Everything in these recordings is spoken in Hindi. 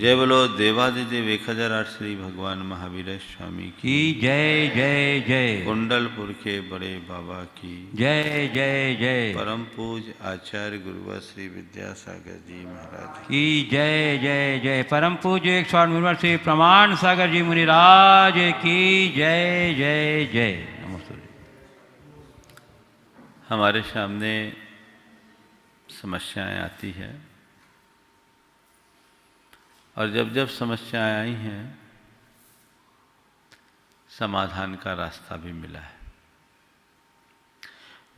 जय बोलो देवादिदेव 1008 श्री भगवान महावीर स्वामी की जय जय जय। कुंडलपुर के बड़े बाबा की जय जय जय। परम पूज आचार्य गुरुवर श्री विद्यासागर जी महाराज की जय जय जय। परम पूज्य स्वामी गुरुवर श्री प्रमाण सागर जी मुनिराज की जय जय जय। नमस्ते। हमारे सामने समस्याएं आती हैं और जब जब समस्याएं आई हैं समाधान का रास्ता भी मिला है।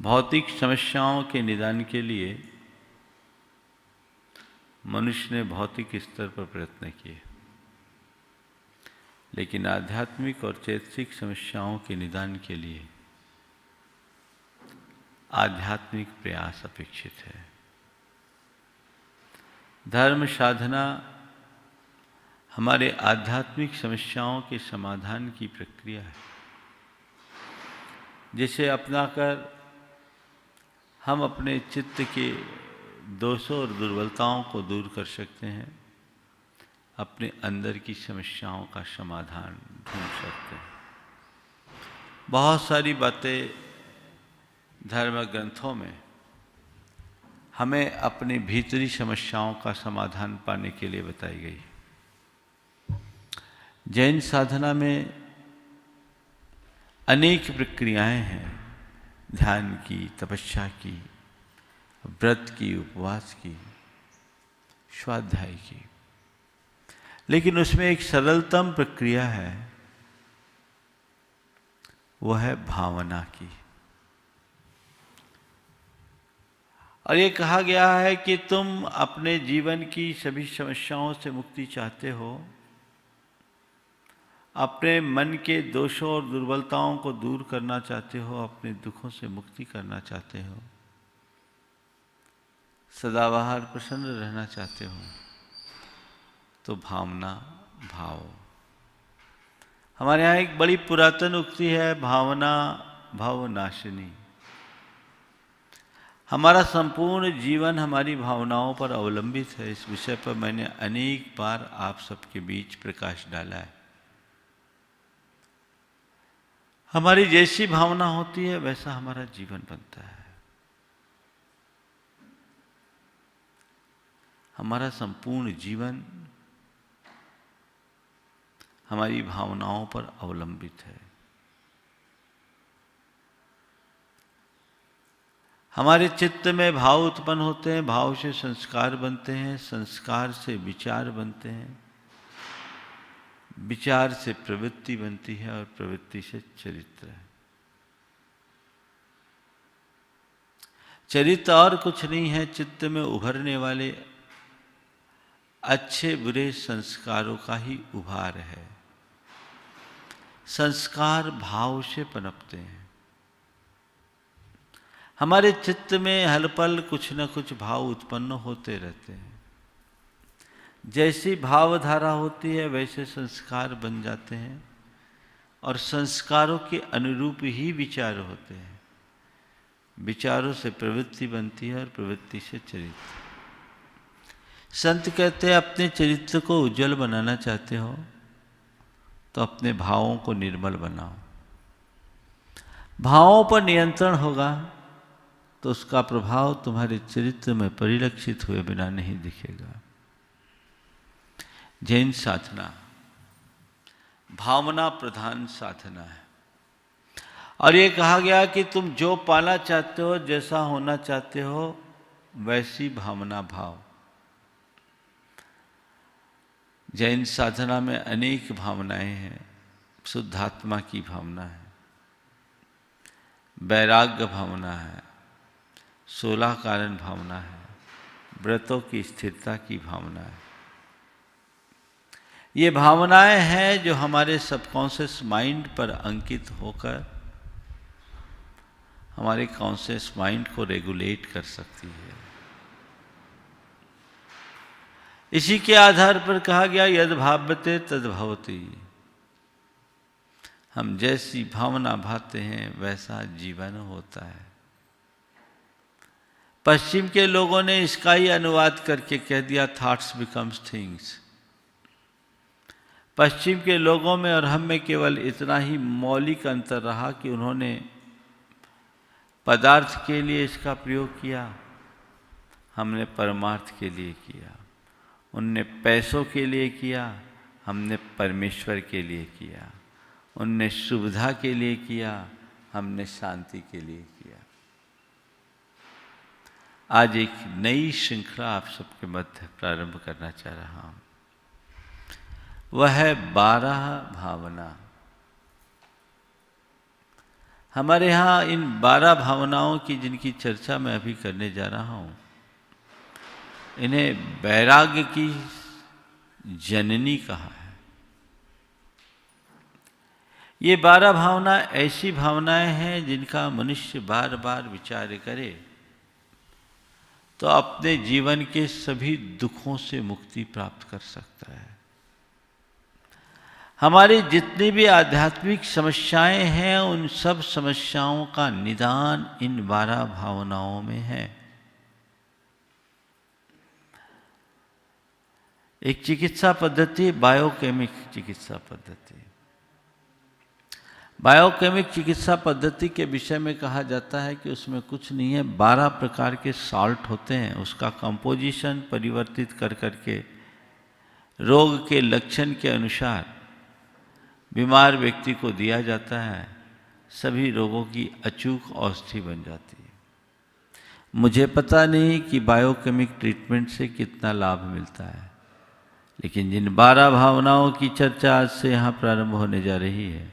भौतिक समस्याओं के निदान के लिए मनुष्य ने भौतिक स्तर पर प्रयत्न किए, लेकिन आध्यात्मिक और चैतसिक समस्याओं के निदान के लिए आध्यात्मिक प्रयास अपेक्षित है। धर्म साधना हमारे आध्यात्मिक समस्याओं के समाधान की प्रक्रिया है, जिसे अपनाकर हम अपने चित्त के दोषों और दुर्बलताओं को दूर कर सकते हैं, अपने अंदर की समस्याओं का समाधान ढूंढ सकते हैं। बहुत सारी बातें धर्म ग्रंथों में हमें अपनी भीतरी समस्याओं का समाधान पाने के लिए बताई गई। जैन साधना में अनेक प्रक्रियाएं हैं, ध्यान की, तपस्या की, व्रत की, उपवास की, स्वाध्याय की, लेकिन उसमें एक सरलतम प्रक्रिया है, वह है भावना की। और ये कहा गया है कि तुम अपने जीवन की सभी समस्याओं से मुक्ति चाहते हो, अपने मन के दोषों और दुर्बलताओं को दूर करना चाहते हो, अपने दुखों से मुक्ति करना चाहते हो, सदाबहार प्रसन्न रहना चाहते हो, तो भावना भाव। हमारे यहाँ एक बड़ी पुरातन उक्ति है, भावना भवनाशिनी। हमारा संपूर्ण जीवन हमारी भावनाओं पर अवलंबित है। इस विषय पर मैंने अनेक बार आप सबके बीच प्रकाश डाला है। हमारी जैसी भावना होती है वैसा हमारा जीवन बनता है। हमारा संपूर्ण जीवन हमारी भावनाओं पर अवलंबित है। हमारे चित्त में भाव उत्पन्न होते हैं, भाव से संस्कार बनते हैं, संस्कार से विचार बनते हैं, विचार से प्रवृत्ति बनती है और प्रवृत्ति से चरित्र है। चरित्र और कुछ नहीं है, चित्त में उभरने वाले अच्छे बुरे संस्कारों का ही उभार है। संस्कार भाव से पनपते हैं। हमारे चित्त में हर पल कुछ न कुछ भाव उत्पन्न होते रहते हैं। जैसी भावधारा होती है वैसे संस्कार बन जाते हैं और संस्कारों के अनुरूप ही विचार होते हैं। विचारों से प्रवृत्ति बनती है और प्रवृत्ति से चरित्र। संत कहते हैं अपने चरित्र को उज्जवल बनाना चाहते हो तो अपने भावों को निर्मल बनाओ। भावों पर नियंत्रण होगा तो उसका प्रभाव तुम्हारे चरित्र में परिलक्षित हुए बिना नहीं दिखेगा। जैन साधना भावना प्रधान साधना है और ये कहा गया कि तुम जो पाना चाहते हो, जैसा होना चाहते हो, वैसी भावना भाव। जैन साधना में अनेक भावनाएं हैं। शुद्धात्मा की भावना है, वैराग्य भावना है, 16 कारण भावना है, व्रतों की स्थिरता की भावना है। ये भावनाएं हैं जो हमारे सबकॉन्शियस माइंड पर अंकित होकर हमारे कॉन्शियस माइंड को रेगुलेट कर सकती है। इसी के आधार पर कहा गया यद भावते तद भवति। हम जैसी भावना भाते हैं वैसा जीवन होता है। पश्चिम के लोगों ने इसका ही अनुवाद करके कह दिया थॉट्स बिकम्स थिंग्स। पश्चिम के लोगों में और हम में केवल इतना ही मौलिक अंतर रहा कि उन्होंने पदार्थ के लिए इसका प्रयोग किया, हमने परमार्थ के लिए किया। उनने पैसों के लिए किया, हमने परमेश्वर के लिए किया। उनने सुविधा के लिए किया, हमने शांति के लिए किया। आज एक नई श्रृंखला आप सबके मध्य प्रारंभ करना चाह रहा हूं। वह है 12 भावना। हमारे यहाँ इन 12 भावनाओं की जिनकी चर्चा मैं अभी करने जा रहा हूं, इन्हें वैराग्य की जननी कहा है। ये 12 भावना ऐसी भावनाएं हैं जिनका मनुष्य बार बार विचार करे तो अपने जीवन के सभी दुखों से मुक्ति प्राप्त कर सकता है। हमारी जितनी भी आध्यात्मिक समस्याएं हैं, उन सब समस्याओं का निदान इन 12 भावनाओं में है। एक चिकित्सा पद्धति बायोकेमिक चिकित्सा पद्धति। बायोकेमिक चिकित्सा पद्धति के विषय में कहा जाता है कि उसमें कुछ नहीं है, 12 प्रकार के साल्ट होते हैं। उसका कंपोजिशन परिवर्तित कर करके रोग के लक्षण के अनुसार बीमार व्यक्ति को दिया जाता है। सभी रोगों की अचूक औषधि बन जाती है। मुझे पता नहीं कि बायोकेमिक ट्रीटमेंट से कितना लाभ मिलता है, लेकिन जिन 12 भावनाओं की चर्चा आज से यहाँ प्रारंभ होने जा रही है,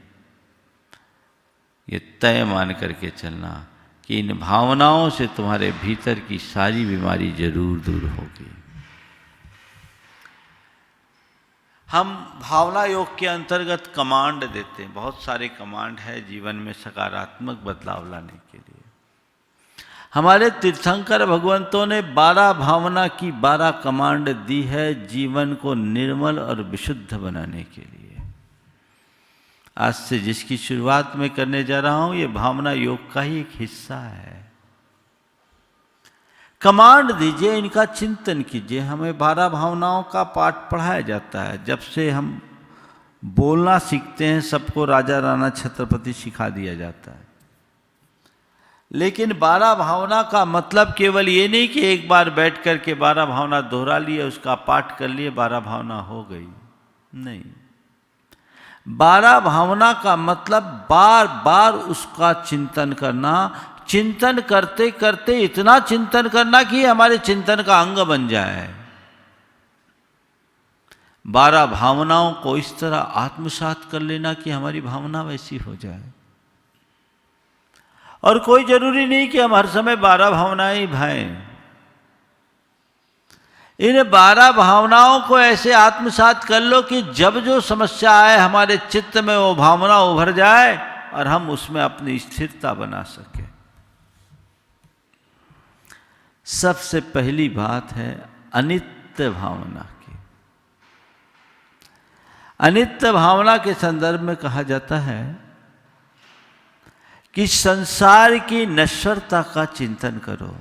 ये तय मान करके चलना कि इन भावनाओं से तुम्हारे भीतर की सारी बीमारी जरूर दूर होगी। हम भावना योग के अंतर्गत कमांड देते हैं। बहुत सारे कमांड है जीवन में सकारात्मक बदलाव लाने के लिए। हमारे तीर्थंकर भगवंतों ने 12 भावना की 12 कमांड दी है जीवन को निर्मल और विशुद्ध बनाने के लिए। आज से जिसकी शुरुआत मैं करने जा रहा हूं, ये भावना योग का ही एक हिस्सा है। कमांड दीजिए, इनका चिंतन कीजिए। हमें 12 भावनाओं का पाठ पढ़ाया जाता है। जब से हम बोलना सीखते हैं, सबको राजा राणा छत्रपति सिखा दिया जाता है। लेकिन 12 भावना का मतलब केवल ये नहीं कि एक बार बैठ कर के 12 भावना दोहरा लिए, उसका पाठ कर लिए, 12 भावना हो गई। नहीं, 12 भावना का मतलब बार बार उसका चिंतन करना। चिंतन करते करते इतना चिंतन करना कि हमारे चिंतन का अंग बन जाए। 12 भावनाओं को इस तरह आत्मसात कर लेना कि हमारी भावना वैसी हो जाए। और कोई जरूरी नहीं कि हम हर समय 12 भावनाएं ही भाएं। इन 12 भावनाओं को ऐसे आत्मसात कर लो कि जब जो समस्या आए हमारे चित्त में वो भावना उभर जाए और हम उसमें अपनी स्थिरता बना सके। सबसे पहली बात है अनित्य भावना की। अनित्य भावना के संदर्भ में कहा जाता है कि संसार की नश्वरता का चिंतन करो।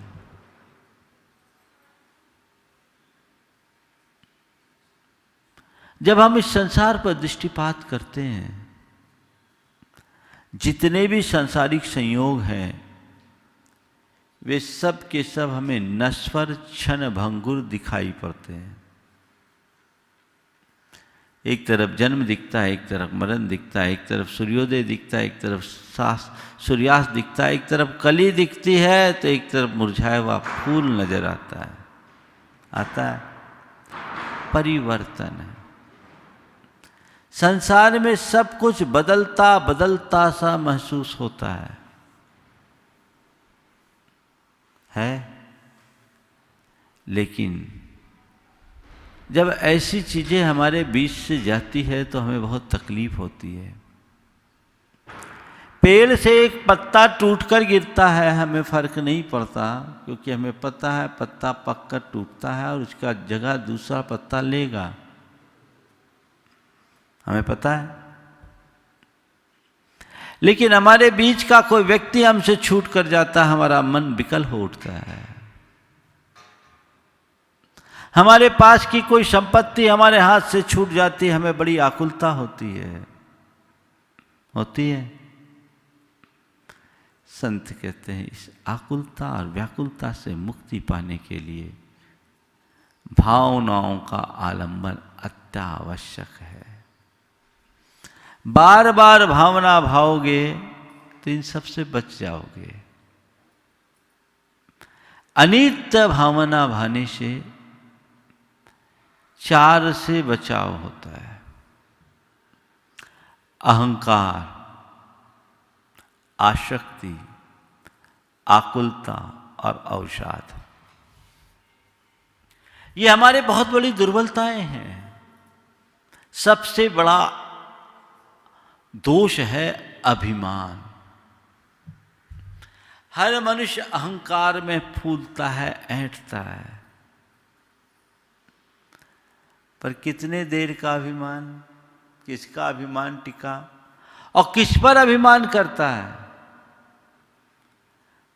जब हम इस संसार पर दृष्टिपात करते हैं, जितने भी सांसारिक संयोग हैं, वे सब के सब हमें नश्वर क्षण भंगुर दिखाई पड़ते हैं। एक तरफ जन्म दिखता है, एक तरफ मरण दिखता है, एक तरफ सूर्योदय दिखता है, एक तरफ सूर्यास्त दिखता है, एक तरफ कली दिखती है तो एक तरफ मुरझाया हुआ फूल नजर आता है। परिवर्तन है। संसार में सब कुछ बदलता बदलता सा महसूस होता है। लेकिन जब ऐसी चीजें हमारे बीच से जाती है तो हमें बहुत तकलीफ होती है। पेड़ से एक पत्ता टूटकर गिरता है, हमें फर्क नहीं पड़ता, क्योंकि हमें पता है पत्ता पककर टूटता है और उसका जगह दूसरा पत्ता लेगा। हमें पता है। लेकिन हमारे बीच का कोई व्यक्ति हमसे छूट कर जाता है, हमारा मन विकल हो उठता है। हमारे पास की कोई संपत्ति हमारे हाथ से छूट जाती है, हमें बड़ी आकुलता होती है। संत कहते हैं इस आकुलता और व्याकुलता से मुक्ति पाने के लिए भावनाओं का आलंबन अत्यावश्यक है। बार बार भावना भाओगे तो इन सब से बच जाओगे। अनित्य भावना भाने से 4 से बचाव होता है: अहंकार, आसक्ति, आकुलता और अवसाद। ये हमारे बहुत बड़ी दुर्बलताएं हैं। सबसे बड़ा दोष है अभिमान। हर मनुष्य अहंकार में फूलता है, ऐंठता है। पर कितने देर का अभिमान, किसका अभिमान टिका और किस पर अभिमान करता है?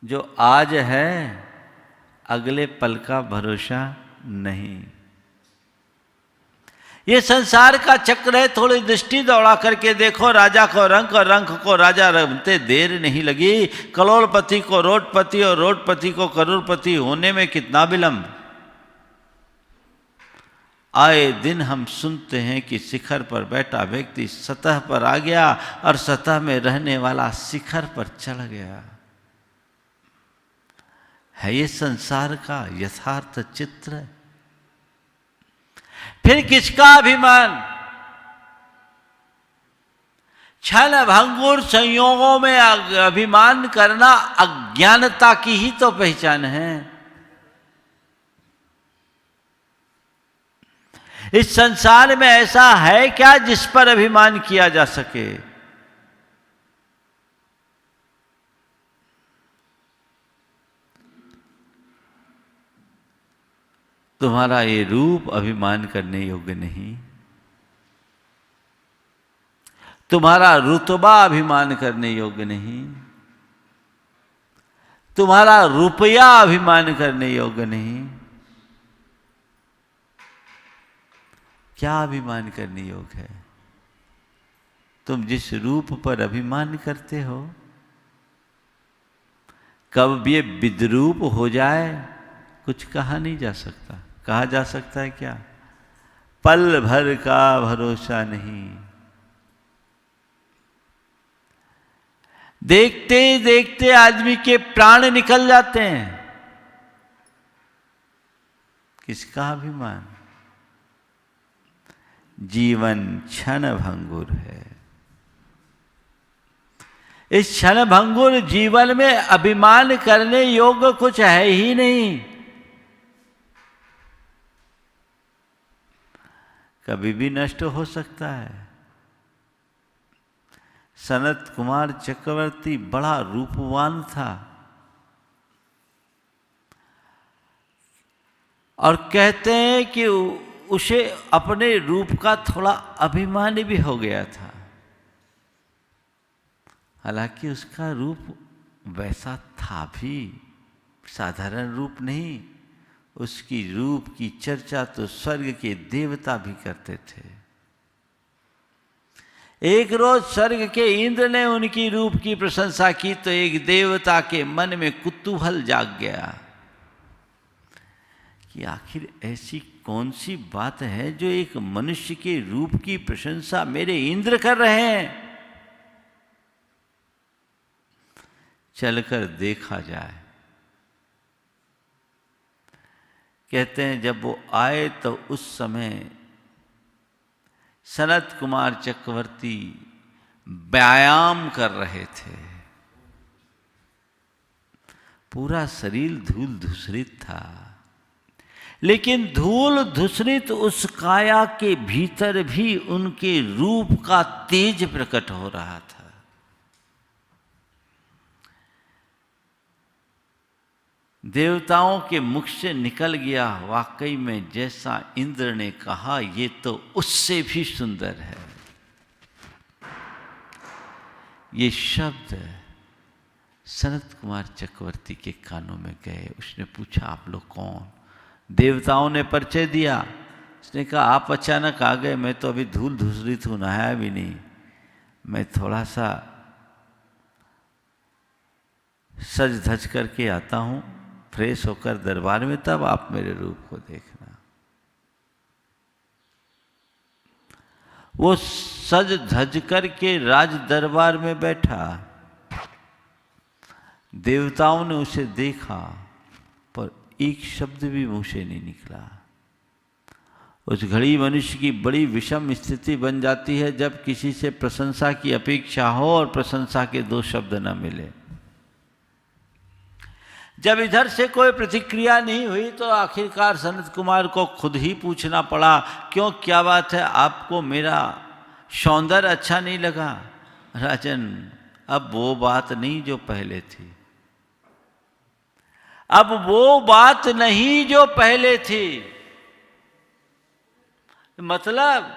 जो आज है अगले पल का भरोसा नहीं। ये संसार का चक्र है। थोड़ी दृष्टि दौड़ा करके देखो, राजा को रंक और रंक को राजा रंगते देर नहीं लगी। करोड़पति को रोडपति और रोडपति को करोड़पति होने में कितना विलंब। आए दिन हम सुनते हैं कि शिखर पर बैठा व्यक्ति सतह पर आ गया और सतह में रहने वाला शिखर पर चढ़ गया। है ये संसार का यथार्थ चित्र। फिर किसका अभिमान? छल भंगुर संयोगों में अभिमान करना अज्ञानता की ही तो पहचान है। इस संसार में ऐसा है क्या जिस पर अभिमान किया जा सके? तुम्हारा ये रूप अभिमान करने योग्य नहीं। तुम्हारा रुतबा अभिमान करने योग्य नहीं। तुम्हारा रुपया अभिमान करने योग्य नहीं। क्या अभिमान करने योग्य है? तुम जिस रूप पर अभिमान करते हो, कब ये विद्रूप हो जाए कुछ कहा नहीं जा सकता। कहा जा सकता है क्या? पल भर का भरोसा नहीं। देखते देखते आदमी के प्राण निकल जाते हैं। किसका अभिमान? जीवन क्षण भंगुर है। इस क्षण भंगुर जीवन में अभिमान करने योग्य कुछ है ही नहीं। कभी भी नष्ट हो सकता है। सनत कुमार चक्रवर्ती बड़ा रूपवान था और कहते हैं कि उसे अपने रूप का थोड़ा अभिमान भी हो गया था। हालांकि उसका रूप वैसा था भी, साधारण रूप नहीं। उसकी रूप की चर्चा तो स्वर्ग के देवता भी करते थे। एक रोज स्वर्ग के इंद्र ने उनकी रूप की प्रशंसा की तो एक देवता के मन में कुतूहल जाग गया कि आखिर ऐसी कौन सी बात है जो एक मनुष्य के रूप की प्रशंसा मेरे इंद्र कर रहे हैं। चलकर देखा जाए। कहते हैं जब वो आए तो उस समय सनत कुमार चक्रवर्ती व्यायाम कर रहे थे। पूरा शरीर धूल धूसरित था, लेकिन धूल धूसरित उस काया के भीतर भी उनके रूप का तेज प्रकट हो रहा था। देवताओं के मुख से निकल गया, वाकई में जैसा इंद्र ने कहा ये तो उससे भी सुंदर है। ये शब्द सनत कुमार चक्रवर्ती के कानों में गए। उसने पूछा आप लोग कौन? देवताओं ने परिचय दिया। उसने कहा आप अचानक आ गए, मैं तो अभी धूल धूसरित हूँ, नहाया भी नहीं, मैं थोड़ा सा सज धज करके आता हूँ, फ्रेश होकर दरबार में, तब आप मेरे रूप को देखना। वो सज धज करके राज दरबार में बैठा। देवताओं ने उसे देखा पर एक शब्द भी मुंह से नहीं निकला। उस घड़ी मनुष्य की बड़ी विषम स्थिति बन जाती है जब किसी से प्रशंसा की अपेक्षा हो और प्रशंसा के दो शब्द न मिले। जब इधर से कोई प्रतिक्रिया नहीं हुई तो आखिरकार सनत कुमार को खुद ही पूछना पड़ा, क्यों, क्या बात है, आपको मेरा सौंदर्य अच्छा नहीं लगा? राजन, अब वो बात नहीं जो पहले थी, अब वो बात नहीं जो पहले थी। मतलब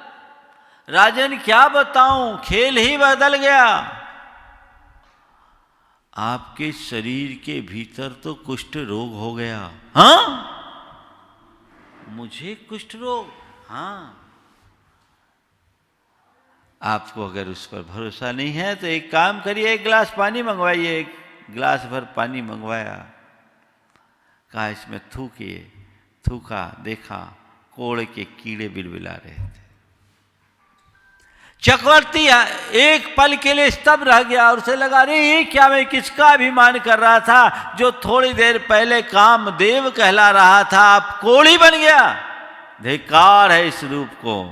राजन क्या बताऊं, खेल ही बदल गया। आपके शरीर के भीतर तो कुष्ठ रोग हो गया। हाँ, मुझे कुष्ठ रोग? हाँ। आपको अगर उस पर भरोसा नहीं है तो एक काम करिए, एक गिलास पानी मंगवाइए। एक गिलास भर पानी मंगवाया, कहा इसमें थूकिए। थूका, देखा कोड़ के कीड़े बिलबिला रहे थे। चक्रवर्ती एक पल के लिए स्तब्ध रह गया और उसे लगा, अरे ये क्या, मैं किसका अभिमान कर रहा था? जो थोड़ी देर पहले कामदेव कहला रहा था, अब कोड़ी बन गया। धिक्कार है इस रूप को।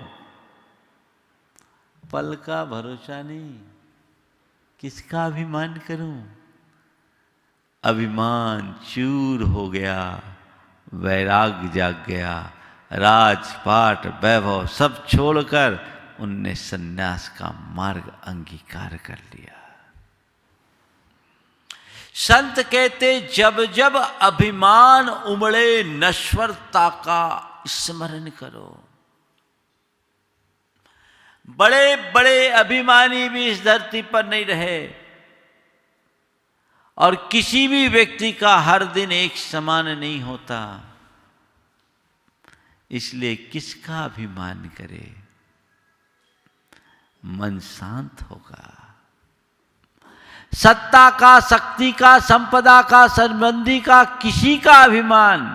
पल का भरोसा नहीं, किसका अभिमान करूं? अभिमान चूर हो गया, वैराग्य जाग गया, राजपाट वैभव सब छोड़कर उनने सन्यास का मार्ग अंगीकार कर लिया। संत कहते, जब जब अभिमान उमड़े नश्वरता का स्मरण करो। बड़े बड़े अभिमानी भी इस धरती पर नहीं रहे और किसी भी व्यक्ति का हर दिन एक समान नहीं होता। इसलिए किसका अभिमान करे? मन शांत होगा। सत्ता का, शक्ति का, संपदा का, संबंधी का किसी का अभिमान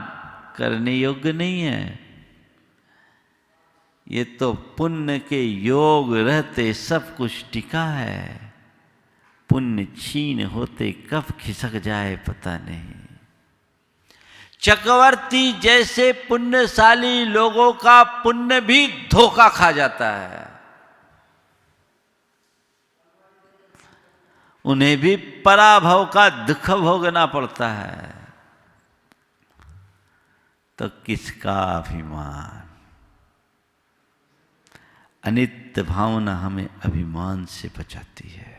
करने योग्य नहीं है। ये तो पुण्य के योग रहते सब कुछ टिका है। पुण्य छीन होते कब खिसक जाए पता नहीं। चक्रवर्ती जैसे पुण्यशाली लोगों का पुण्य भी धोखा खा जाता है। उन्हें भी पराभव का दुख भोगना पड़ता है। तो किसका अभिमान? अनित्य भावना हमें अभिमान से बचाती है।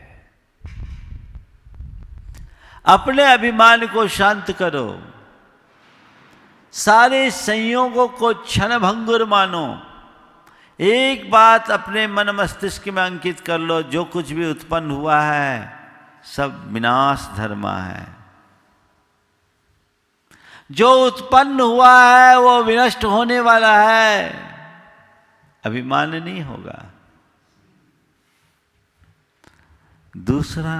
अपने अभिमान को शांत करो। सारे संयोगों को क्षणभंगुर मानो। एक बात अपने मन मस्तिष्क में अंकित कर लो, जो कुछ भी उत्पन्न हुआ है सब विनाश धर्मा है। जो उत्पन्न हुआ है वो विनष्ट होने वाला है। अभिमान नहीं होगा। दूसरा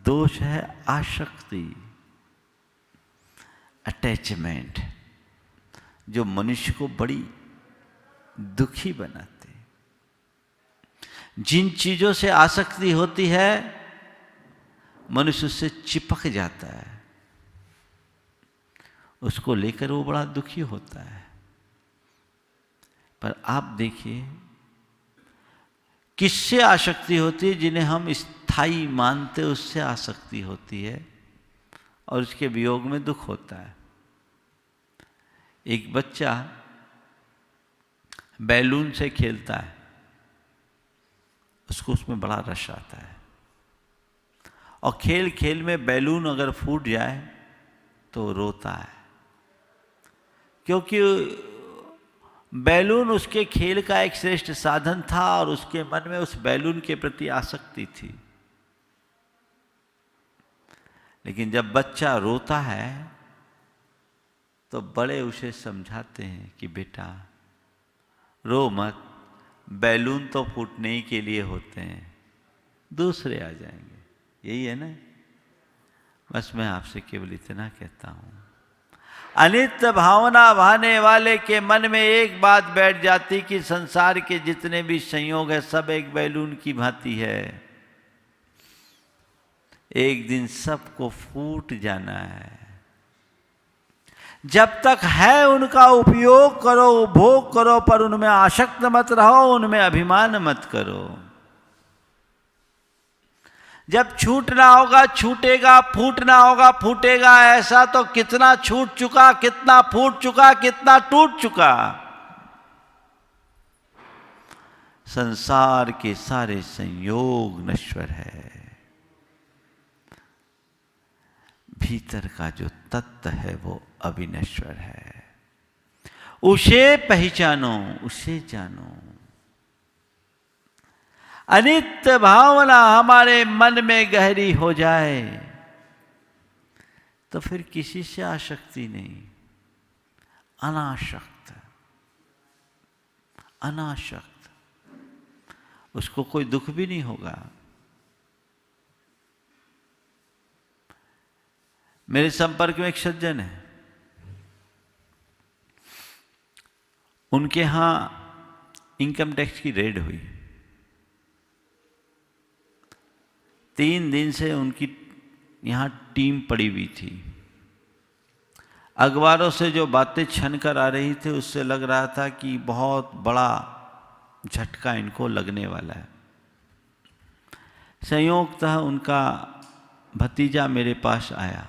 दोष है आसक्ति, अटैचमेंट, जो मनुष्य को बड़ी दुखी बनाते। जिन चीजों से आसक्ति होती है मनुष्य उससे चिपक जाता है, उसको लेकर वो बड़ा दुखी होता है। पर आप देखिए किससे आसक्ति होती है? जिन्हें हम स्थायी मानते उससे आसक्ति होती है और उसके वियोग में दुख होता है। एक बच्चा बैलून से खेलता है, उसको उसमें बड़ा रस आता है और खेल खेल में बैलून अगर फूट जाए तो रोता है, क्योंकि बैलून उसके खेल का एक श्रेष्ठ साधन था और उसके मन में उस बैलून के प्रति आसक्ति थी। लेकिन जब बच्चा रोता है तो बड़े उसे समझाते हैं कि बेटा रो मत, बैलून तो फूटने ही के लिए होते हैं, दूसरे आ जाएंगे। यही है ना। बस मैं आपसे केवल इतना कहता हूं, अनित्य भावना भाने वाले के मन में एक बात बैठ जाती कि संसार के जितने भी संयोग है सब एक बैलून की भांति है, एक दिन सबको फूट जाना है। जब तक है उनका उपयोग करो, उपभोग करो, पर उनमें आसक्त मत रहो, उनमें अभिमान मत करो। जब छूटना होगा छूटेगा, फूटना होगा फूटेगा। ऐसा तो कितना छूट चुका, कितना फूट चुका, कितना टूट चुका। संसार के सारे संयोग नश्वर है, भीतर का जो तत्व है वो अविनश्वर है। उसे पहचानो, उसे जानो। अनित्य भावना हमारे मन में गहरी हो जाए तो फिर किसी से आसक्ति नहीं, अनासक्त, अनासक्त, उसको कोई दुख भी नहीं होगा। मेरे संपर्क में एक सज्जन है, उनके यहां इनकम टैक्स की रेड हुई। 3 दिन से उनकी यहां टीम पड़ी हुई थी। अखबारों से जो बातें छन कर आ रही थी उससे लग रहा था कि बहुत बड़ा झटका इनको लगने वाला है। संयोगतः उनका भतीजा मेरे पास आया,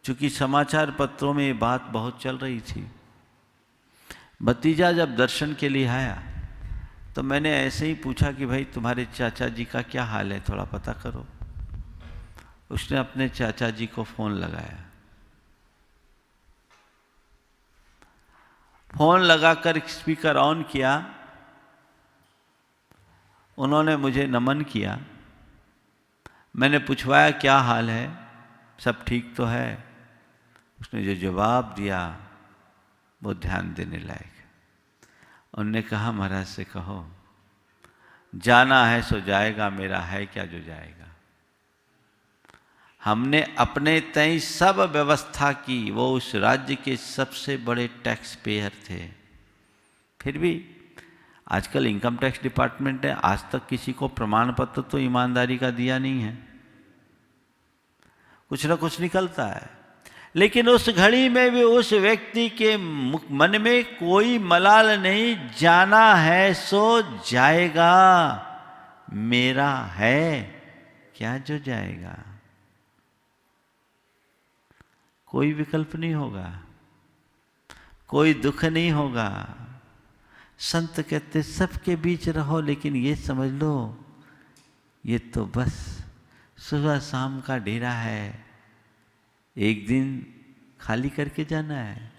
चूंकि समाचार पत्रों में ये बात बहुत चल रही थी। भतीजा जब दर्शन के लिए आया तो मैंने ऐसे ही पूछा कि भाई तुम्हारे चाचा जी का क्या हाल है, थोड़ा पता करो। उसने अपने चाचा जी को फोन लगाया। फोन लगाकर स्पीकर ऑन किया, उन्होंने मुझे नमन किया। मैंने पूछवाया क्या हाल है, सब ठीक तो है। उसने जो जवाब दिया वो ध्यान देने लायक। उन्होंने कहा महाराज से कहो जाना है सो जाएगा, मेरा है क्या जो जाएगा। हमने अपने तय सब व्यवस्था की, वो उस राज्य के सबसे बड़े टैक्स पेयर थे। फिर भी आजकल इनकम टैक्स डिपार्टमेंट ने आज तक किसी को प्रमाण पत्र तो ईमानदारी का दिया नहीं है। कुछ ना कुछ निकलता है, लेकिन उस घड़ी में भी उस व्यक्ति के मन में कोई मलाल नहीं, जाना है सो जाएगा, मेरा है क्या जो जाएगा। कोई विकल्प नहीं होगा, कोई दुख नहीं होगा। संत कहते सबके बीच रहो, लेकिन ये समझ लो ये तो बस सुबह शाम का डेरा है, एक दिन खाली करके जाना है।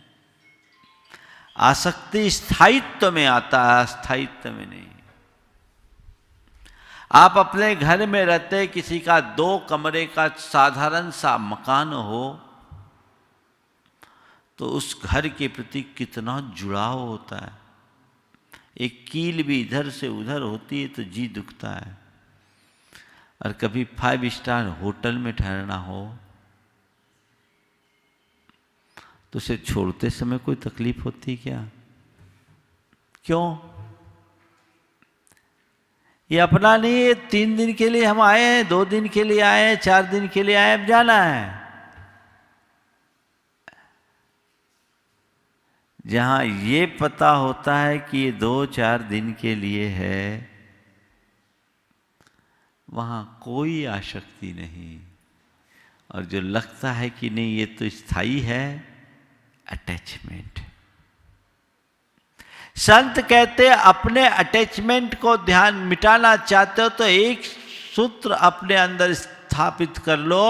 आसक्ति स्थायित्व में आता है, अस्थायित्व में नहीं। आप अपने घर में रहते, किसी का 2 कमरे का साधारण सा मकान हो तो उस घर के प्रति कितना जुड़ाव होता है। एक कील भी इधर से उधर होती है तो जी दुखता है। और कभी 5 स्टार होटल में ठहरना हो तो उसे छोड़ते समय कोई तकलीफ होती क्या? क्यों? ये अपना नहीं है। 3 दिन के लिए हम आए हैं, 2 दिन के लिए आए हैं, 4 दिन के लिए आए, अब जाना है। जहां ये पता होता है कि ये 2-4 दिन के लिए है, वहां कोई आसक्ति नहीं। और जो लगता है कि नहीं ये तो स्थायी है, अटैचमेंट। संत कहते अपने अटैचमेंट को ध्यान मिटाना चाहते हो तो एक सूत्र अपने अंदर स्थापित कर लो,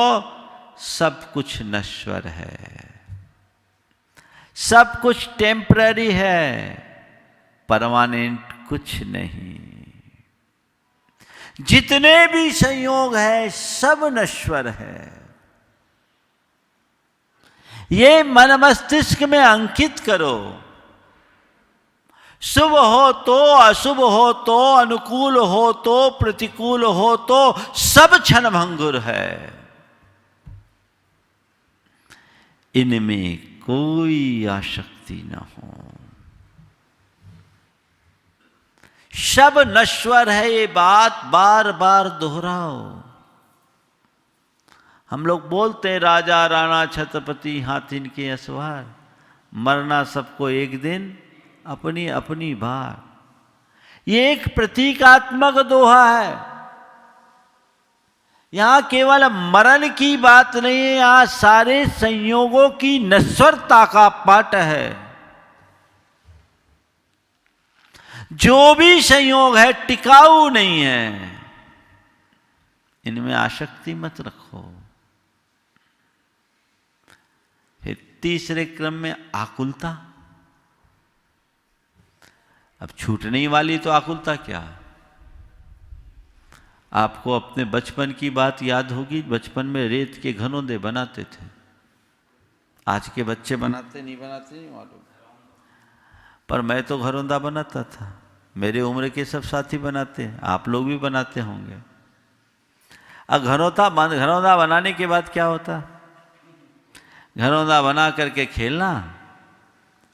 सब कुछ नश्वर है, सब कुछ टेम्पररी है, परमानेंट कुछ नहीं। जितने भी संयोग है सब नश्वर है। ये मन मस्तिष्क में अंकित करो। शुभ हो तो, अशुभ हो तो, अनुकूल हो तो, प्रतिकूल हो तो, सब क्षणभंगुर है। इनमें कोई आसक्ति न हो। सब नश्वर है, ये बात बार बार दोहराओ। हम लोग बोलते हैं राजा राणा छत्रपति हाथिन के असवार, मरना सबको एक दिन अपनी अपनी बार। ये एक प्रतीकात्मक दोहा है। यहां केवल मरण की बात नहीं है, यहां सारे संयोगों की नश्वरता का पाठ है। जो भी संयोग है टिकाऊ नहीं है, इनमें आसक्ति मत रखो। फिर तीसरे क्रम में आकुलता। अब छूटने वाली तो आकुलता क्या। आपको अपने बचपन की बात याद होगी। बचपन में रेत के घनौंदे बनाते थे। आज के बच्चे बनाते नहीं मालूम, पर मैं तो घरौंदा बनाता था। मेरे उम्र के सब साथी बनाते हैं, आप लोग भी बनाते होंगे। अब घरौंदा बनाने के बाद क्या होता, घरौंदा बना करके खेलना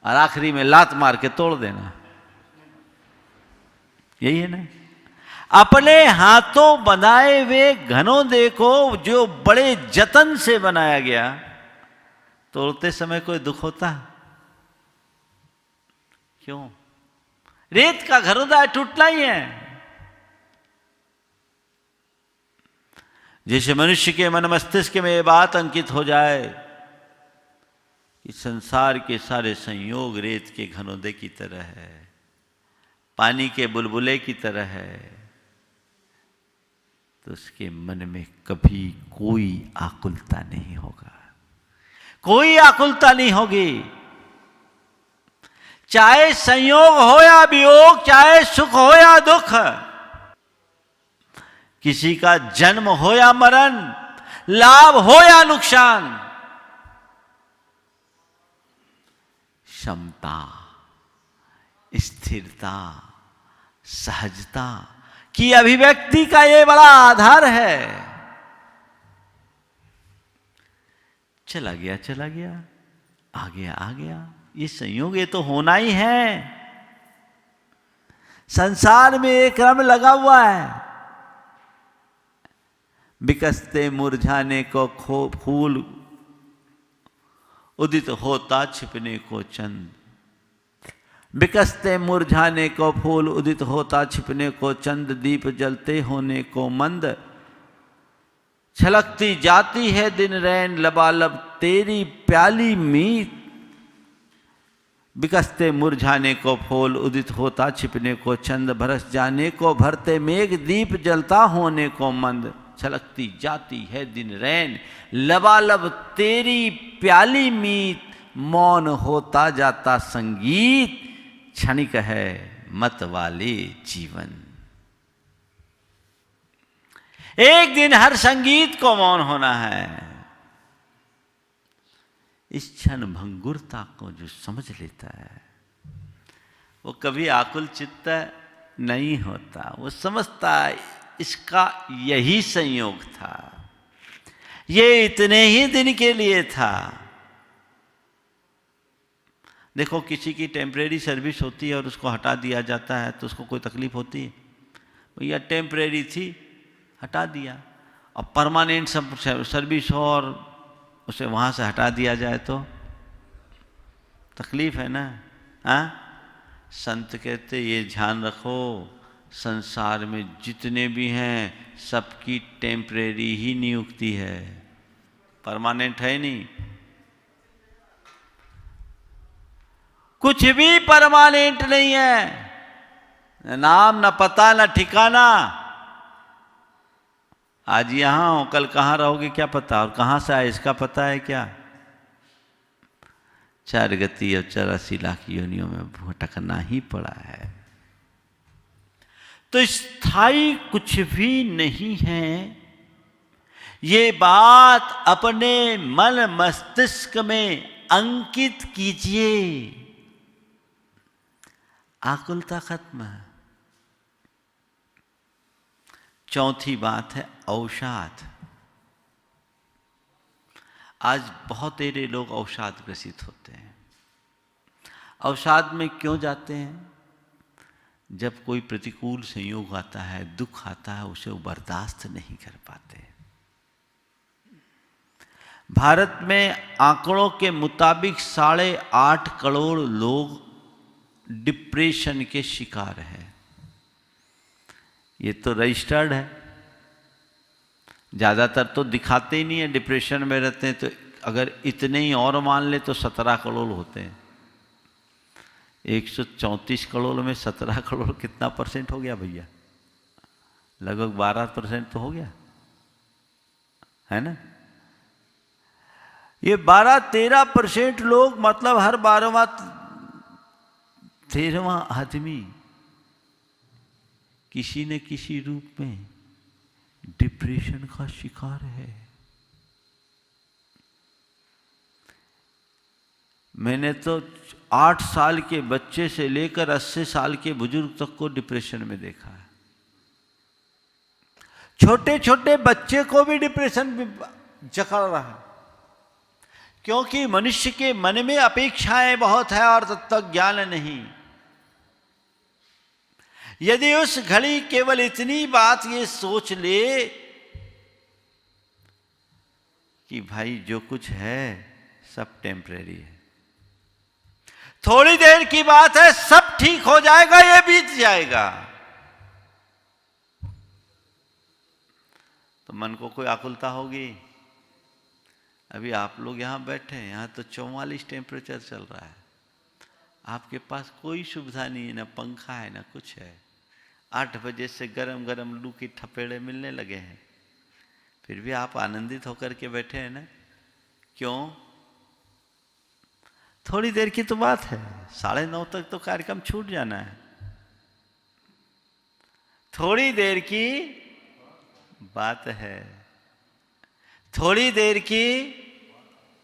और आखिरी में लात मार के तोड़ देना। यही है ना। अपने हाथों बनाए हुए घनौंदे को जो बड़े जतन से बनाया गया, तोड़ते समय कोई दुख होता? क्यों? रेत का घरौंदा टूटना ही है। जैसे मनुष्य के मन मस्तिष्क में ये बात अंकित हो जाए कि संसार के सारे संयोग रेत के घनौंदे की तरह है, पानी के बुलबुले की तरह है, तो उसके मन में कभी कोई आकुलता नहीं होगा, कोई आकुलता नहीं होगी। चाहे संयोग हो या वियोग, चाहे सुख हो या दुख, किसी का जन्म हो या मरण, लाभ हो या नुकसान, क्षमता, स्थिरता, सहजता की अभिव्यक्ति का ये बड़ा आधार है। चला गया, आ गया, ये संयोग ये तो होना ही है। संसार में एक क्रम लगा हुआ है। विकसते मुरझाने को फूल, उदित होता छिपने को चंद। विकसते मुरझाने को फूल, उदित होता छिपने को चंद। दीप जलते होने को मंद, छलकती जाती है दिन रैन। लबालब तेरी प्याली मीत। विकसते मुरझाने को फूल, उदित होता छिपने को चंद। बरस जाने को भरते मेघ, दीप जलता होने को मंद। छलकती जाती है दिन रैन, लबालब तेरी प्याली मीत। मौन होता जाता संगीत, क्षणिक है मत वाले जीवन। एक दिन हर संगीत को मौन होना है। इस क्षण भंगुरता को जो समझ लेता है, वो कभी आकुल चित्त नहीं होता। वो समझता है इसका यही संयोग था, ये इतने ही दिन के लिए था। देखो, किसी की टेम्परेरी सर्विस होती है और उसको हटा दिया जाता है तो उसको कोई तकलीफ होती है? भैया टेम्परेरी थी, हटा दिया। अब परमानेंट सर्विस हो और उसे वहाँ से हटा दिया जाए तो तकलीफ है ना। हाँ, संत कहते ये ध्यान रखो, संसार में जितने भी हैं सबकी टेम्परेरी ही नियुक्ति है, परमानेंट है नहीं। कुछ भी परमानेंट नहीं है, न नाम, न पता, न ठिकाना। आज यहां हो, कल कहां रहोगे क्या पता, और कहां से आए इसका पता है क्या? 4 गति और 84 लाख योनियों में भटकना ही पड़ा है। तो स्थायी कुछ भी नहीं है। ये बात अपने मन मस्तिष्क में अंकित कीजिए, आकुलता खत्म है। चौथी बात है अवसाद। आज बहुत तेरे लोग अवसाद ग्रसित होते हैं। अवसाद में क्यों जाते हैं? जब कोई प्रतिकूल संयोग आता है, दुख आता है, उसे वो बर्दाश्त नहीं कर पाते। भारत में आंकड़ों के मुताबिक 8.5 करोड़ लोग डिप्रेशन के शिकार हैं। ये तो रजिस्टर्ड है, ज़्यादातर तो दिखाते ही नहीं है, डिप्रेशन में रहते हैं। तो अगर इतने ही और मान ले तो 17 करोड़ होते हैं। 134 करोड़ में 17 करोड़ कितना परसेंट हो गया भैया? लगभग 12% तो हो गया, है ना? ये 12-13% लोग, मतलब हर 12वां 13वां आदमी किसी न किसी रूप में डिप्रेशन का शिकार है। मैंने तो 8 साल के बच्चे से लेकर 80 साल के बुजुर्ग तक को डिप्रेशन में देखा है। छोटे छोटे बच्चे को भी डिप्रेशन जकड़ रहा है, क्योंकि मनुष्य के मन में अपेक्षाएं बहुत है और तब तक ज्ञान नहीं। यदि उस घड़ी केवल इतनी बात ये सोच ले कि भाई जो कुछ है सब टेम्परेरी है, थोड़ी देर की बात है, सब ठीक हो जाएगा, ये बीत जाएगा, तो मन को कोई आकुलता होगी? अभी आप लोग यहां बैठे हैं, यहां तो 44 टेम्परेचर चल रहा है। आपके पास कोई सुविधा नहीं है, ना पंखा है ना कुछ है। 8 बजे से गरम गरम लू की थपेड़े मिलने लगे हैं, फिर भी आप आनंदित होकर के बैठे हैं ना? क्यों? थोड़ी देर की तो बात है, 9:30 तक तो कार्यक्रम छूट जाना है। थोड़ी देर की बात है, थोड़ी देर की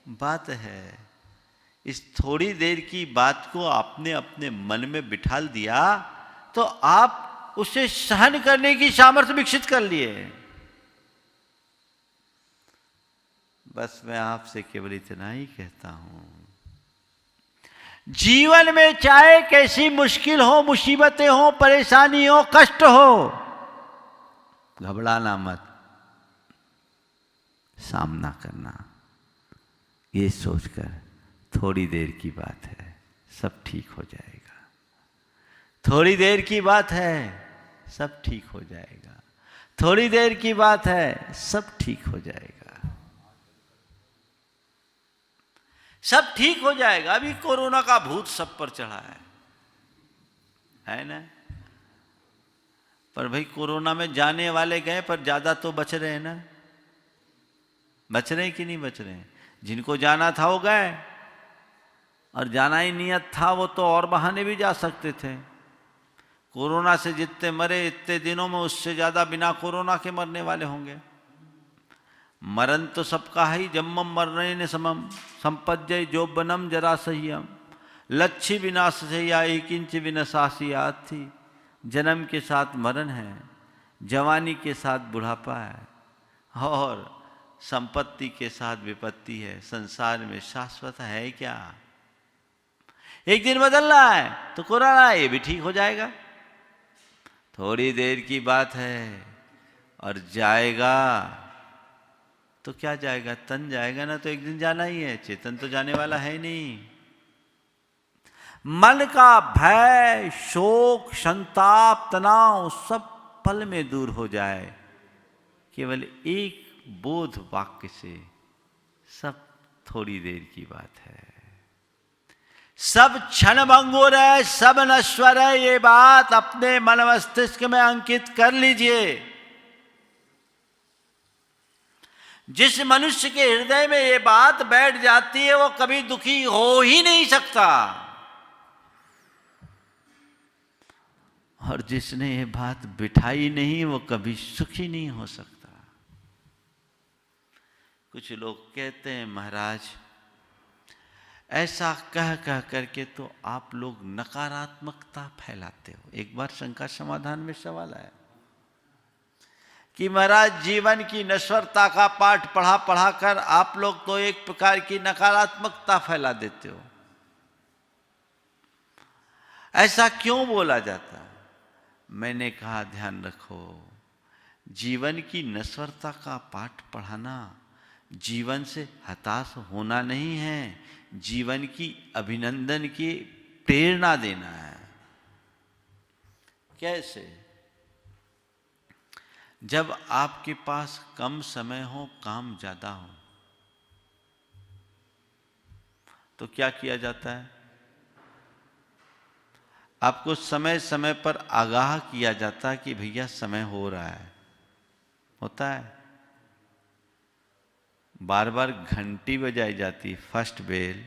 बात है। इस थोड़ी देर की बात को आपने अपने मन में बिठा दिया तो आप उसे सहन करने की सामर्थ्य विकसित कर लिए। बस मैं आपसे केवल इतना ही कहता हूं, जीवन में चाहे कैसी मुश्किल हो, मुसीबतें हो, परेशानी हो, कष्ट हो, घबराना मत, सामना करना, ये सोचकर थोड़ी देर की बात है, सब ठीक हो जाएगा। थोड़ी देर की बात है, सब ठीक हो जाएगा। थोड़ी देर की बात है, सब ठीक हो जाएगा। सब ठीक हो जाएगा। अभी कोरोना का भूत सब पर चढ़ा है ना? पर भाई कोरोना में जाने वाले गए, पर ज्यादा तो बच रहे हैं ना? बच रहे हैं कि नहीं बच रहे हैं? जिनको जाना था वो गए, और जाना ही नियत था वो तो और बहाने भी जा सकते थे। कोरोना से जितने मरे इतने दिनों में, उससे ज्यादा बिना कोरोना के मरने वाले होंगे। मरण तो सबका है ही, जम्मम मरने समम संपज्जय जोबनम जरासह्यम लक्ष्य विनाश से या एक इंच विनाशासियात थी। जन्म के साथ मरण है, जवानी के साथ बुढ़ापा है, और संपत्ति के साथ विपत्ति है। संसार में शाश्वत है क्या? एक दिन बदलना है तो कोरोना ये भी ठीक हो जाएगा। थोड़ी देर की बात है, और जाएगा तो क्या जाएगा? तन जाएगा ना, तो एक दिन जाना ही है। चेतन तो जाने वाला है नहीं। मन का भय, शोक, संताप, तनाव सब पल में दूर हो जाए केवल एक बोध वाक्य से। सब थोड़ी देर की बात है, सब क्षणभंगुर है, सब नश्वर है। ये बात अपने मन मस्तिष्क में अंकित कर लीजिए। जिस मनुष्य के हृदय में ये बात बैठ जाती है वो कभी दुखी हो ही नहीं सकता, और जिसने ये बात बिठाई नहीं वो कभी सुखी नहीं हो सकता। कुछ लोग कहते हैं महाराज ऐसा कह कह करके तो आप लोग नकारात्मकता फैलाते हो। एक बार शंका समाधान में सवाल आया कि महाराज जीवन की नश्वरता का पाठ पढ़ा पढ़ा कर आप लोग तो एक प्रकार की नकारात्मकता फैला देते हो, ऐसा क्यों बोला जाता? मैंने कहा ध्यान रखो, जीवन की नश्वरता का पाठ पढ़ाना जीवन से हताश होना नहीं है, जीवन की अभिनंदन की प्रेरणा देना है। कैसे? जब आपके पास कम समय हो, काम ज्यादा हो, तो क्या किया जाता है? आपको समय समय पर आगाह किया जाता है कि भैया समय हो रहा है। होता है? बार बार घंटी बजाई जाती, फर्स्ट बेल,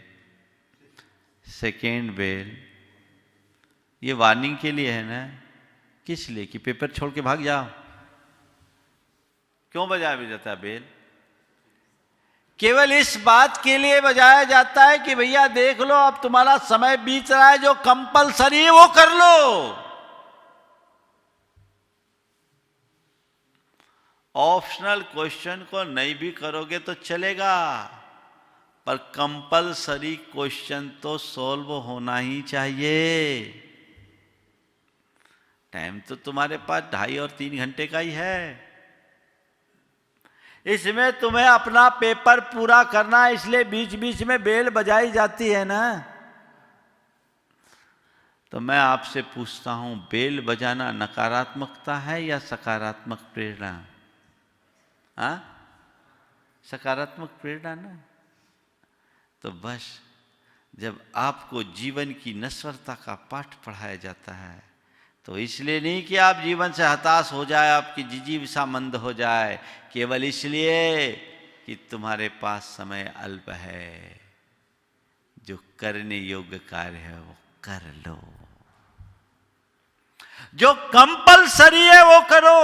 सेकेंड बेल, ये वार्निंग के लिए है ना। किस लिए? कि पेपर छोड़ के भाग जाओ। क्यों बजाया जाता है बेल? केवल इस बात के लिए बजाया जाता है कि भैया देख लो अब तुम्हारा समय बीत रहा है, जो कंपलसरी है वो कर लो। ऑप्शनल क्वेश्चन को नहीं भी करोगे तो चलेगा, पर कंपलसरी क्वेश्चन तो सॉल्व होना ही चाहिए। टाइम तो तुम्हारे पास 2.5 और 3 घंटे का ही है, इसमें तुम्हें अपना पेपर पूरा करना है, इसलिए बीच बीच में बेल बजाई जाती है ना। तो मैं आपसे पूछता हूं, बेल बजाना नकारात्मकता है या सकारात्मक प्रेरणा? हाँ, सकारात्मक प्रेरणा ना। तो बस जब आपको जीवन की नश्वरता का पाठ पढ़ाया जाता है तो इसलिए नहीं कि आप जीवन से हताश हो जाए, आपकी जिजीविषा मंद हो जाए, केवल इसलिए कि तुम्हारे पास समय अल्प है। जो करने योग्य कार्य है वो कर लो, जो कंपलसरी है वो करो।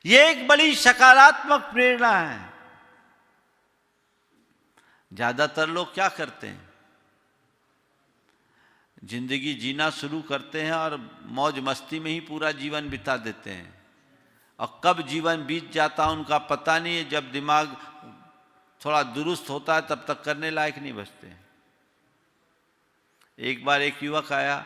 ये एक बड़ी सकारात्मक प्रेरणा है। ज्यादातर लोग क्या करते हैं, जिंदगी जीना शुरू करते हैं और मौज मस्ती में ही पूरा जीवन बिता देते हैं, और कब जीवन बीत जाता उनका पता नहीं है। जब दिमाग थोड़ा दुरुस्त होता है तब तक करने लायक नहीं बचते। एक बार एक युवक आया,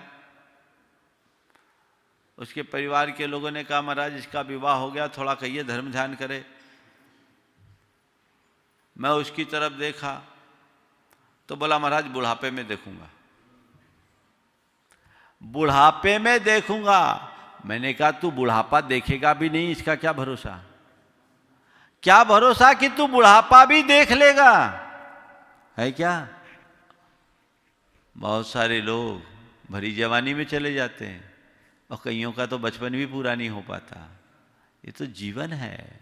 उसके परिवार के लोगों ने कहा महाराज इसका विवाह हो गया, थोड़ा कहिए धर्म ध्यान करे। मैं उसकी तरफ देखा तो बोला महाराज बुढ़ापे में देखूंगा। बुढ़ापे में देखूंगा? मैंने कहा तू बुढ़ापा देखेगा भी नहीं, इसका क्या भरोसा? क्या भरोसा कि तू बुढ़ापा भी देख लेगा? है क्या? बहुत सारे लोग भरी जवानी में चले जाते हैं और कईयों का तो बचपन भी पूरा नहीं हो पाता। ये तो जीवन है।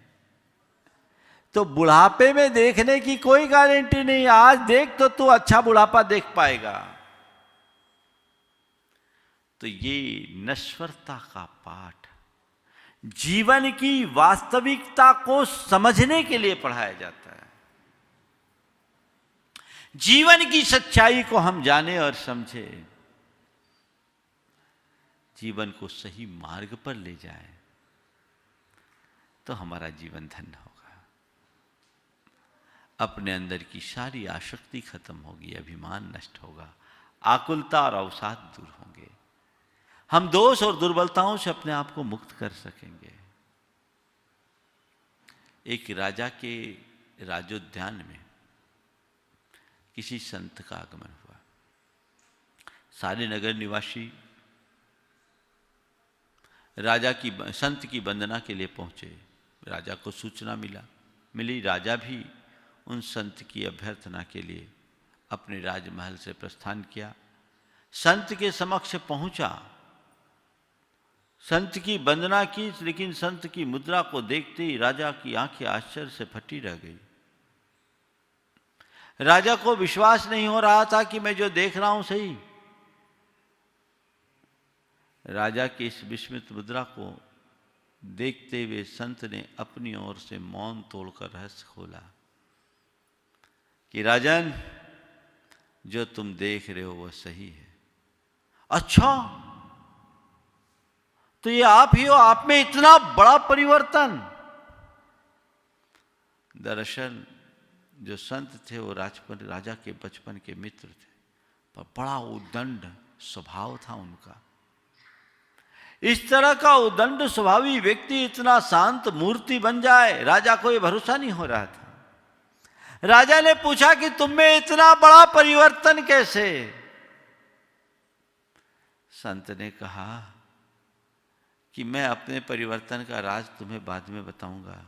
तो बुढ़ापे में देखने की कोई गारंटी नहीं। आज देख तो तू अच्छा बुढ़ापा देख पाएगा। तो ये नश्वरता का पाठ जीवन की वास्तविकता को समझने के लिए पढ़ाया जाता है। जीवन की सच्चाई को हम जाने और समझे, जीवन को सही मार्ग पर ले जाए तो हमारा जीवन धन्य होगा। अपने अंदर की सारी आसक्ति खत्म होगी, अभिमान नष्ट होगा, आकुलता और अवसाद दूर होंगे। हम दोष और दुर्बलताओं से अपने आप को मुक्त कर सकेंगे। एक राजा के राजोद्यान में किसी संत का आगमन हुआ। सारे नगर निवासी राजा की संत की वंदना के लिए पहुंचे। राजा को सूचना मिली। राजा भी उन संत की अभ्यर्थना के लिए अपने राजमहल से प्रस्थान किया। संत के समक्ष पहुंचा, संत की वंदना की, लेकिन संत की मुद्रा को देखते ही राजा की आंखें आश्चर्य से फटी रह गई। राजा को विश्वास नहीं हो रहा था कि मैं जो देख रहा हूं सही। राजा की इस विस्मित मुद्रा को देखते हुए संत ने अपनी ओर से मौन तोड़कर रहस्य खोला कि राजन, जो तुम देख रहे हो वह सही है। अच्छा, तो ये आप ही हो, आप में इतना बड़ा परिवर्तन। दरअसल जो संत थे वो राजा के बचपन के मित्र थे, पर बड़ा उद्दंड स्वभाव था उनका। इस तरह का उद्दंड स्वभावी व्यक्ति इतना शांत मूर्ति बन जाए, राजा को ये भरोसा नहीं हो रहा था। राजा ने पूछा कि तुम में इतना बड़ा परिवर्तन कैसे? संत ने कहा कि मैं अपने परिवर्तन का राज तुम्हें बाद में बताऊंगा,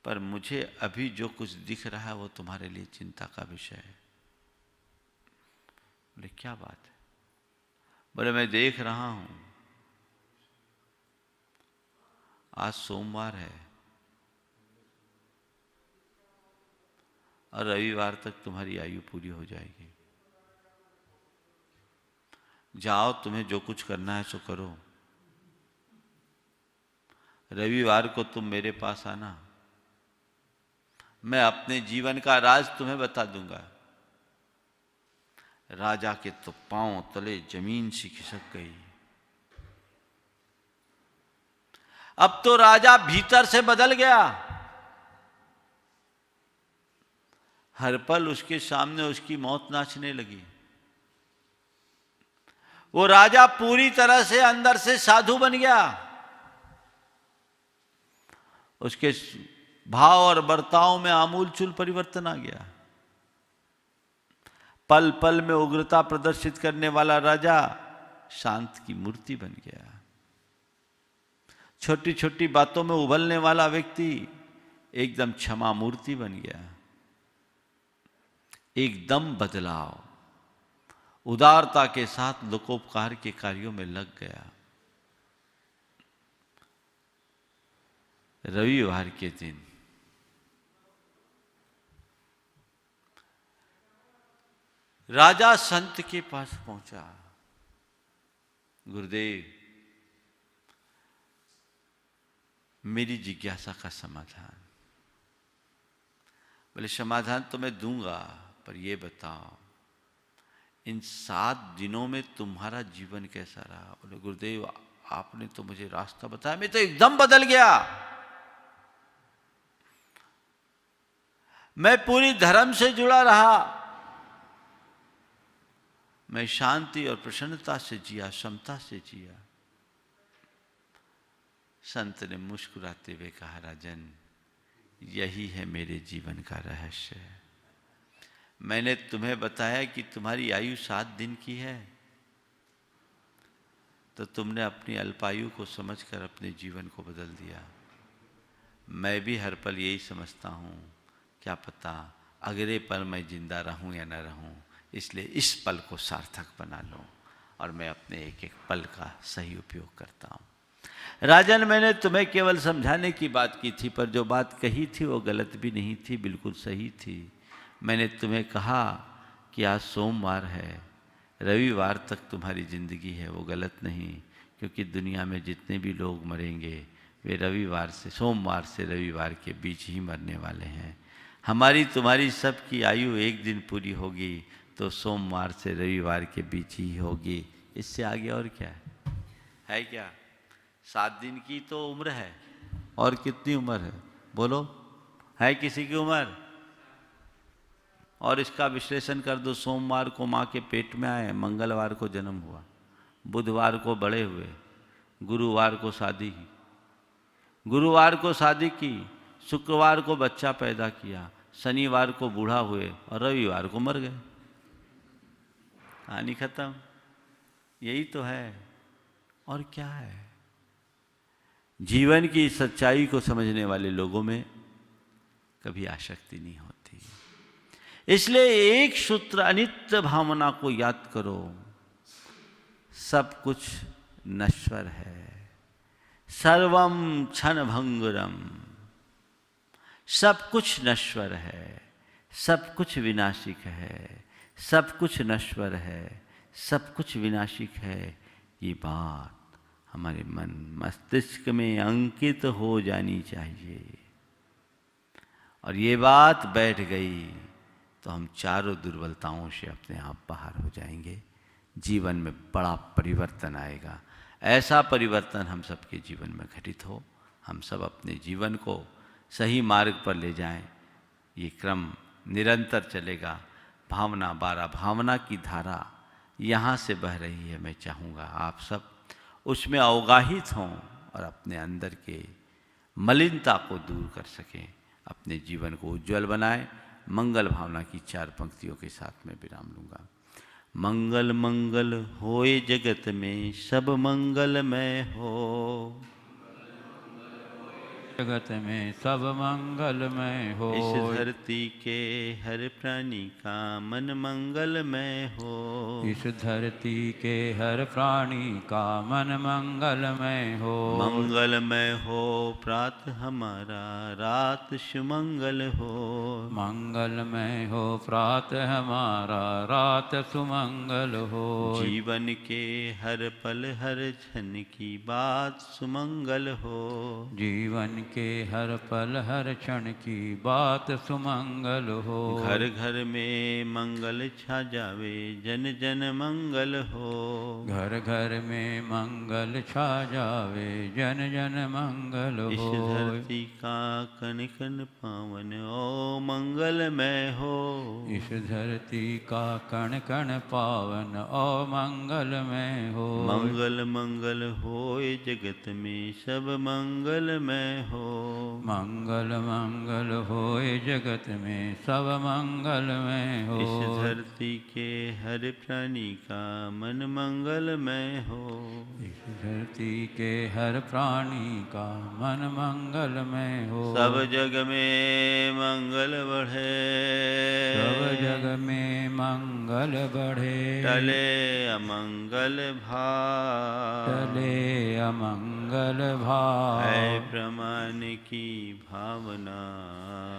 पर मुझे अभी जो कुछ दिख रहा है वो तुम्हारे लिए चिंता का विषय है। बोले क्या बात है? बोले मैं देख रहा हूं आज सोमवार है और रविवार तक तुम्हारी आयु पूरी हो जाएगी। जाओ, तुम्हें जो कुछ करना है सो करो। रविवार को तुम मेरे पास आना, मैं अपने जीवन का राज तुम्हें बता दूंगा। राजा के तो पांव तले जमीन सी खिसक गई। अब तो राजा भीतर से बदल गया। हर पल उसके सामने उसकी मौत नाचने लगी। वो राजा पूरी तरह से अंदर से साधु बन गया। उसके भाव और बर्ताव में आमूलचूल परिवर्तन आ गया। पल पल में उग्रता प्रदर्शित करने वाला राजा शांत की मूर्ति बन गया। छोटी छोटी बातों में उबलने वाला व्यक्ति एकदम क्षमा मूर्ति बन गया। एकदम बदलाव, उदारता के साथ लोकोपकार के कार्यों में लग गया। रविवार के दिन राजा संत के पास पहुंचा। गुरुदेव, मेरी जिज्ञासा का समाधान। बोले समाधान तो मैं दूंगा, पर यह बताओ इन 7 दिनों में तुम्हारा जीवन कैसा रहा? बोले गुरुदेव, आपने तो मुझे रास्ता बताया, मैं तो एकदम बदल गया। मैं पूरी धर्म से जुड़ा रहा। मैं शांति और प्रसन्नता से जिया, समता से जिया। संत ने मुस्कुराते हुए कहा, राजन, यही है मेरे जीवन का रहस्य। मैंने तुम्हें बताया कि तुम्हारी आयु 7 दिन की है, तो तुमने अपनी अल्पायु को समझकर अपने जीवन को बदल दिया। मैं भी हर पल यही समझता हूँ, क्या पता अगले पल मैं जिंदा रहूँ या न रहूँ, इसलिए इस पल को सार्थक बना लो और मैं अपने एक एक पल का सही उपयोग करता हूँ। राजन, मैंने तुम्हें केवल समझाने की बात की थी, पर जो बात कही थी वो गलत भी नहीं थी, बिल्कुल सही थी। मैंने तुम्हें कहा कि आज सोमवार है, रविवार तक तुम्हारी ज़िंदगी है, वो गलत नहीं, क्योंकि दुनिया में जितने भी लोग मरेंगे वे सोमवार से रविवार के बीच ही मरने वाले हैं। हमारी तुम्हारी सब की आयु एक दिन पूरी होगी तो सोमवार से रविवार के बीच ही होगी। इससे आगे और क्या है क्या? 7 दिन की तो उम्र है, और कितनी उम्र है बोलो? है किसी की उम्र? और इसका विश्लेषण कर दो। सोमवार को माँ के पेट में आए, मंगलवार को जन्म हुआ, बुधवार को बड़े हुए, गुरुवार को शादी की, शुक्रवार को बच्चा पैदा किया, शनिवार को बूढ़ा हुए और रविवार को मर गए। कहानी खत्म। यही तो है, और क्या है? जीवन की सच्चाई को समझने वाले लोगों में कभी आसक्ति नहीं होती। इसलिए एक सूत्र अनित्य भावना को याद करो। सब कुछ नश्वर है। सर्वम क्षण भंगुरम। सब कुछ नश्वर है, सब कुछ विनाशिक है, सब कुछ नश्वर है, सब कुछ विनाशिक है। ये बात हमारे मन मस्तिष्क में अंकित हो जानी चाहिए। और ये बात बैठ गई तो हम चारों दुर्बलताओं से अपने आप बाहर हो जाएंगे। जीवन में बड़ा परिवर्तन आएगा। ऐसा परिवर्तन हम सबके जीवन में घटित हो, हम सब अपने जीवन को सही मार्ग पर ले जाएं। ये क्रम निरंतर चलेगा। भावना 12 भावना की धारा यहाँ से बह रही है। मैं चाहूँगा आप सब उसमें अवगाहित हों और अपने अंदर के मलिनता को दूर कर सकें, अपने जीवन को उज्जवल बनाएं। मंगल भावना की 4 पंक्तियों के साथ में विराम लूँगा। मंगल मंगल होए जगत में, सब मंगलमय हो। जगत में सब मंगलमय हो। इस धरती के हर प्राणी का मन मंगलमय हो। इस धरती के हर प्राणी का मन मंगलमय हो। मंगलमय हो प्रातः हमारा, रात सुमंगल हो। मंगलमय हो प्रातः हमारा, रात सुमंगल हो। जीवन के हर पल हर क्षण की बात सुमंगल हो। जीवन के हर पल हर क्षण की बात सुमंगल हो। घर घर में मंगल छा जावे, जन जन मंगल हो। घर घर में मंगल छा जावे, जन जन मंगल हो। इस धरती का कण कण पावन ओ मंगलमय हो। इस धरती का कण कण पावन ओ मंगलमय हो। मंगल मंगल होए जगत में, सब मंगलमय हो। मंगल मंगल होए जगत में, सब मंगलमय हो। इस धरती के हर प्राणी का मन मंगलमय हो। इस धरती के हर प्राणी का मन मंगलमय हो। सब जग में मंगल बढ़े, सब जग में मंगल बढ़े। टले अमंगल भाव, टले अमंगल भाव। है प्रमाण की भावना,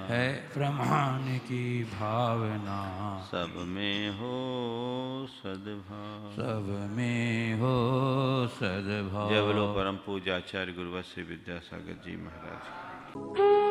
है प्रमाण की भावना। सब में हो सद्भाव। सब में हो सद्भाव। जय बोलो परम पूज्य आचार्य गुरुवर श्री विद्यासागर जी महाराज।